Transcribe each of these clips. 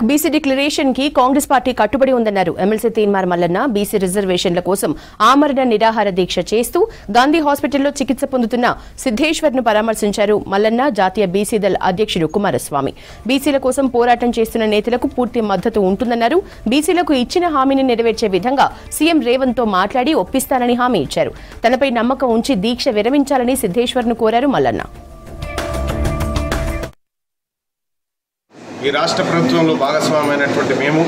BC declaration కి Congress party కట్టుబడి ఉందన్నారు ఎమ్మెల్సీ తీన్మార్ మల్లన్న. బీసీ రిజర్వేషన్ల కోసం ఆమరణ నిరాహార దీక్ష చేస్తూ గాంధీ హాస్పిటల్లో చికిత్స పొందుతున్న సిద్ధేశ్వర్ ను పరామర్శించారు మల్లన్న. జాతీయ బీసీ దళ్ అధ్యక్షుడు కుమారస్వామి బీసీల కోసం పోరాటం చేస్తున్న నేతలకు పూర్తి మద్దతు ఉంటుందన్నారు. బీసీలకు ఇచ్చిన హామీని నెరవేర్చే విధంగా సీఎం రేవంత్ తో మాట్లాడి ఒప్పిస్తానని హామీ ఇచ్చారు. తనపై నమ్మకం ఉంచి దీక్ష విరమించాలని సిద్ధేశ్వర్ ను కోరారు మల్లన్న. ఈ రాష్ట్ర ప్రభుత్వంలో భాగస్వామైనటువంటి మేము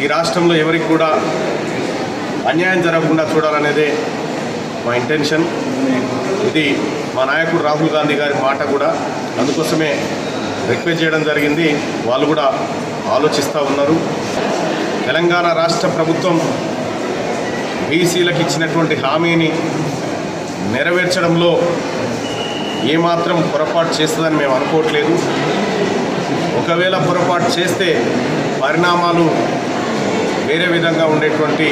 ఈ రాష్ట్రంలో ఎవరికి కూడా అన్యాయం జరగకుండా చూడాలనేదే మా ఇంటెన్షన్. ఇది మా నాయకుడు రాహుల్ గాంధీ గారి మాట కూడా, అందుకోసమే రిక్వెస్ట్ చేయడం జరిగింది. వాళ్ళు కూడా ఆలోచిస్తూ ఉన్నారు. తెలంగాణ రాష్ట్ర ప్రభుత్వం బీసీలకు ఇచ్చినటువంటి హామీని నెరవేర్చడంలో ఏమాత్రం పొరపాటు చేస్తుందని మేము అనుకోవట్లేదు. ఒకవేళ పొరపాటు చేస్తే పరిణామాలు వేరే విధంగా ఉండేటువంటి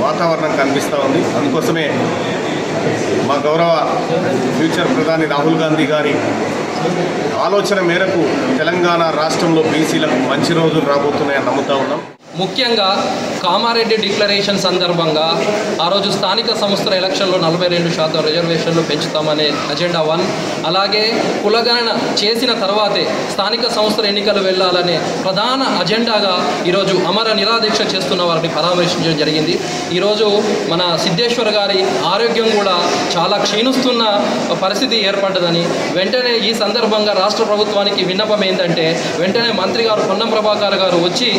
వాతావరణం కనిపిస్తూ ఉంది. అందుకోసమే మా గౌరవ ఫ్యూచర్ ప్రధాని రాహుల్ గాంధీ గారి ఆలోచన మేరకు తెలంగాణ రాష్ట్రంలో బీసీలకు మంచి రోజులు రాబోతున్నాయని నమ్ముతా ఉన్నాం. ముఖ్యంగా కామారెడ్డి డిక్లరేషన్ సందర్భంగా ఆ రోజు స్థానిక సంస్థల ఎలక్షన్లో 42% రిజర్వేషన్లు పెంచుతామనే అజెండా 1, అలాగే కులగణన చేసిన తర్వాతే స్థానిక సంస్థల ఎన్నికలు వెళ్లాలనే ప్రధాన అజెండాగా ఈరోజు అమర నిరాదీక్ష చేస్తున్న వారిని పరామర్శించడం జరిగింది. ఈరోజు మన సిద్ధేశ్వర్ గారి ఆరోగ్యం కూడా చాలా క్షీణిస్తున్న పరిస్థితి ఏర్పడ్డదని, వెంటనే ఈ సందర్భంగా రాష్ట్ర ప్రభుత్వానికి విన్నపం ఏంటంటే వెంటనే మంత్రి గారు పొన్నం ప్రభాకర్ గారు వచ్చి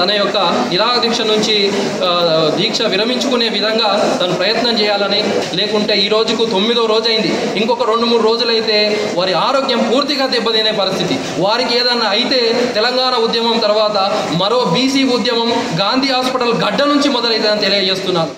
తన యొక్క నిరాదీక్ష నుంచి దీక్ష విరమించుకునే విధంగా తను ప్రయత్నం చేయాలని, లేకుంటే ఈ రోజుకు 9వ రోజైంది, ఇంకొక 2-3 రోజులైతే వారి ఆరోగ్యం పూర్తిగా దెబ్బతినే పరిస్థితి. వారికి ఏదన్నా అయితే తెలంగాణ ఉద్యమం తర్వాత మరో బీసీ ఉద్యమం గాంధీ హాస్పిటల్ గడ్డ నుంచి మొదలైతుందని తెలియజేస్తున్నాను.